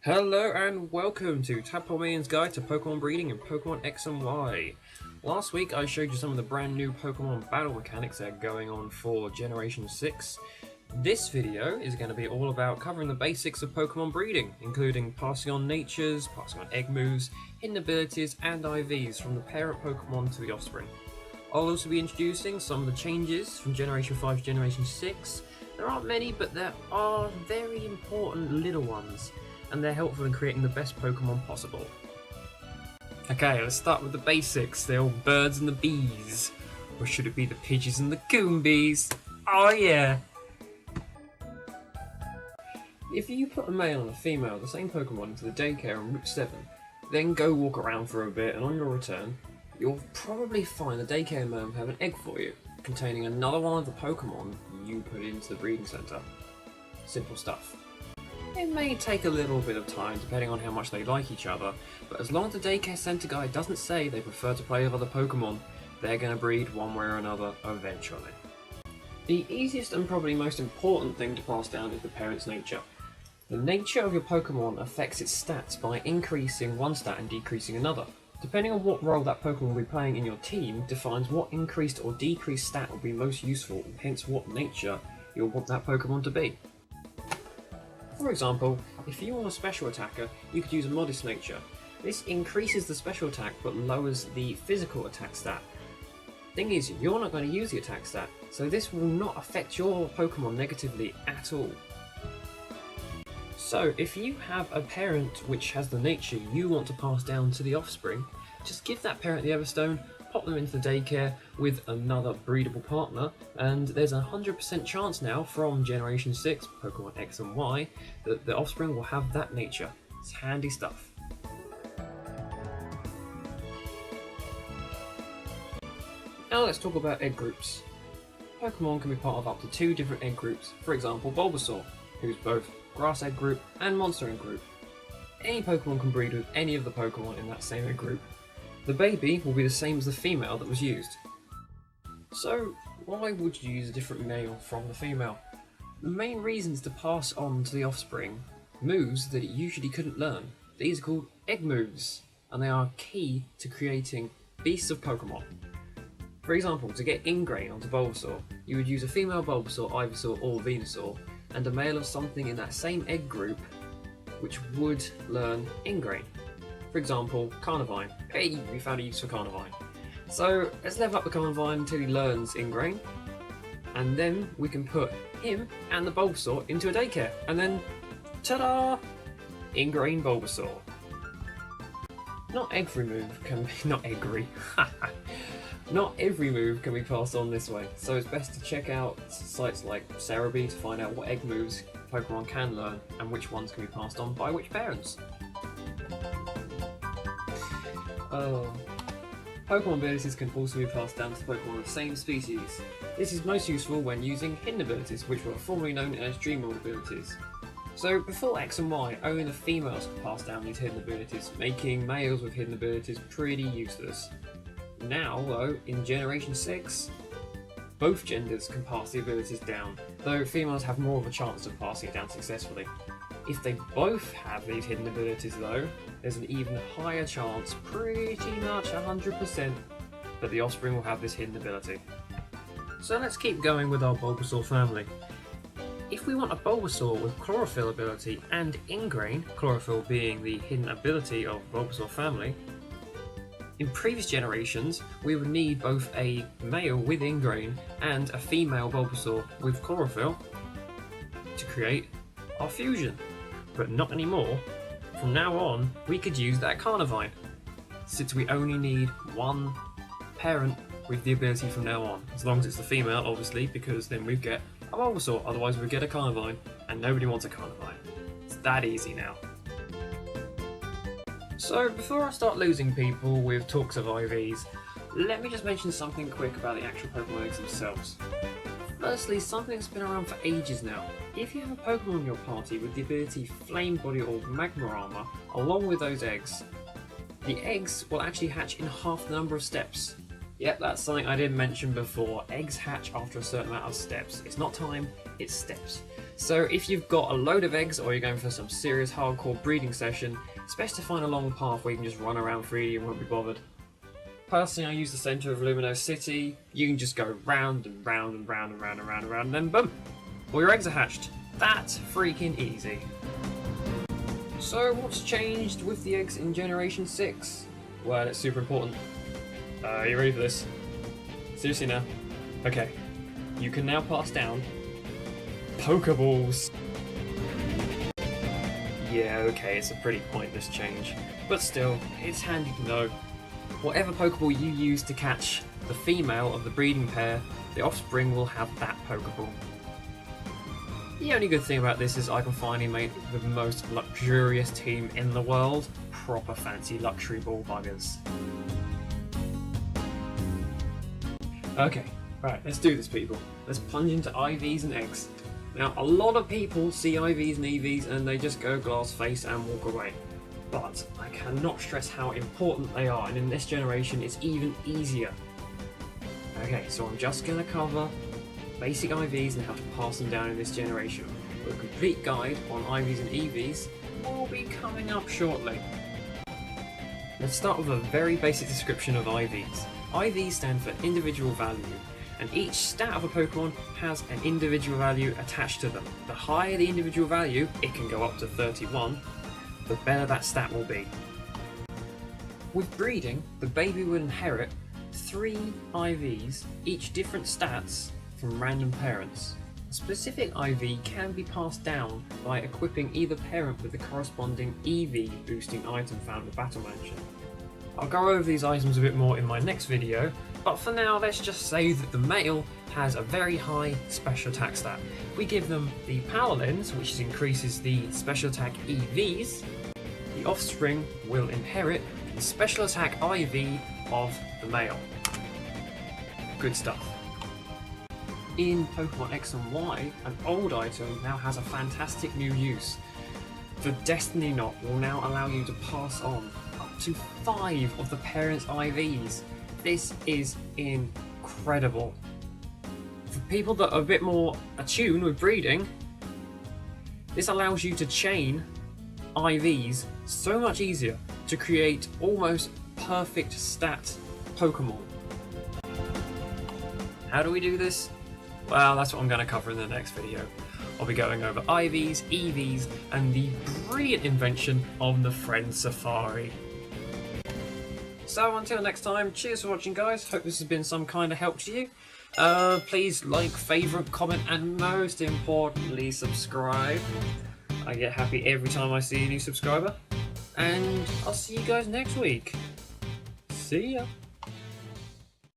Hello and welcome to Tadpole's Guide to Pokemon Breeding in Pokemon X and Y. Last week I showed you some of the brand new Pokemon battle mechanics that are going on for Generation 6. This video is going to be all about covering the basics of Pokemon breeding, including passing on natures, passing on egg moves, hidden abilities and IVs from the parent Pokemon to the offspring. I'll also be introducing some of the changes from Generation 5 to Generation 6. There aren't many, but there are very important little ones, and they're helpful in creating the best Pokemon possible. Okay, let's start with the basics, the old birds and the bees. Or should it be the pigeons and the coombees? Oh yeah! If you put a male and a female of the same Pokemon into the daycare on Route 7, then go walk around for a bit, and on your return, you'll probably find the daycare man will have an egg for you, containing another one of the Pokemon you put into the breeding centre. Simple stuff. It may take a little bit of time depending on how much they like each other, but as long as the daycare centre guy doesn't say they prefer to play with other Pokemon, they're going to breed one way or another eventually. The easiest and probably most important thing to pass down is the parent's nature. The nature of your Pokemon affects its stats by increasing one stat and decreasing another. Depending on what role that Pokemon will be playing in your team defines what increased or decreased stat will be most useful, and hence what nature you'll want that Pokemon to be. For example, if you want a special attacker, you could use a modest nature. This increases the special attack but lowers the physical attack stat. Thing is, you're not going to use the attack stat, so this will not affect your Pokemon negatively at all. So if you have a parent which has the nature you want to pass down to the offspring, just give that parent the Everstone, pop them into the daycare with another breedable partner, and there's a 100% chance now from Generation 6, Pokemon X and Y, that the offspring will have that nature. It's handy stuff. Now let's talk about egg groups. Pokemon can be part of up to 2 different egg groups, for example Bulbasaur, who's both Grass egg group and Monster egg group. Any Pokemon can breed with any of the Pokemon in that same egg group. The baby will be the same as the female that was used. So why would you use a different male from the female? The main reason is to pass on to the offspring moves that it usually couldn't learn. These are called egg moves, and they are key to creating beasts of Pokemon. For example, to get Ingrain onto Bulbasaur, you would use a female Bulbasaur, Ivysaur or Venusaur, and a male of something in that same egg group which would learn Ingrain. For example, Carnivine. Hey, we found a use for Carnivine. So let's level up the Carnivine until he learns Ingrain, and then we can put him and the Bulbasaur into a daycare, and then ta-da! Ingrain Bulbasaur. Not every move can be Not every move can be passed on this way, so it's best to check out sites like Cerebi to find out what egg moves Pokemon can learn and which ones can be passed on by which parents. Pokemon abilities can also be passed down to Pokemon of the same species. This is most useful when using hidden abilities, which were formerly known as Dream World abilities. So before X and Y, only the females could pass down these hidden abilities, making males with hidden abilities pretty useless. Now, though, in Generation 6, both genders can pass the abilities down, though females have more of a chance of passing it down successfully. If they both have these hidden abilities though, there's an even higher chance, pretty much 100%, that the offspring will have this hidden ability. So let's keep going with our Bulbasaur family. If we want a Bulbasaur with Chlorophyll ability and Ingrain, Chlorophyll being the hidden ability of Bulbasaur family, in previous generations we would need both a male with Ingrain and a female Bulbasaur with Chlorophyll to create our fusion. But not anymore. From now on, we could use that Carnivine, since we only need one parent with the ability from now on. As long as it's the female, obviously, because then we get a Bulbasaur, otherwise we get a Carnivine, and nobody wants a Carnivine. It's that easy now. So before I start losing people with talks of IVs, let me just mention something quick about the actual Pokemon eggs themselves. Firstly, something that's been around for ages now. If you have a Pokemon in your party with the ability Flame Body or Magma Armor, along with those eggs, the eggs will actually hatch in half the number of steps. Yep, that's something I did mention before. Eggs hatch after a certain amount of steps. It's not time, it's steps. So if you've got a load of eggs or you're going for some serious hardcore breeding session, it's best to find a long path where you can just run around freely and won't be bothered. Personally, I use the centre of Lumino City. You can just go round and round and round and round and round and round, and then boom! All your eggs are hatched. That's freaking easy. So what's changed with the eggs in Generation 6? Well, it's super important. Are you ready for this? Seriously now? Okay. You can now pass down Pokeballs. Yeah, okay, it's a pretty pointless change. But still, it's handy to know. Whatever Pokeball you use to catch the female of the breeding pair, the offspring will have that Pokeball. The only good thing about this is I can finally make the most luxurious team in the world. Proper fancy luxury ball buggers. Okay, right, let's do this, people. Let's plunge into IVs and eggs. Now, a lot of people see IVs and EVs and they just go glass face and walk away. But I cannot stress how important they are, and in this generation it's even easier. Okay, so I'm just going to cover basic IVs and how to pass them down in this generation. A complete guide on IVs and EVs will be coming up shortly. Let's start with a very basic description of IVs. IVs stand for individual value, and each stat of a Pokemon has an individual value attached to them. The higher the individual value, it can go up to 31, the better that stat will be. With breeding, the baby will inherit 3 IVs, each different stats, from random parents. A specific IV can be passed down by equipping either parent with the corresponding EV boosting item found in the Battle Mansion. I'll go over these items a bit more in my next video, but for now let's just say that the male has a very high special attack stat. If we give them the Power Lens, which increases the special attack EVs, the offspring will inherit the special attack IV of the male. Good stuff. In Pokemon X and Y, an old item now has a fantastic new use. The Destiny Knot will now allow you to pass on up to 5 of the parents' IVs. This is incredible. For people that are a bit more attuned with breeding, this allows you to chain IVs so much easier to create almost perfect stat Pokemon. How do we do this? Well, that's what I'm going to cover in the next video. I'll be going over IVs, EVs, and the brilliant invention of the Friend Safari. So until next time, cheers for watching, guys. Hope this has been some kind of help to you. Please like, favourite, comment, and most importantly, subscribe. I get happy every time I see a new subscriber. And I'll see you guys next week. See ya.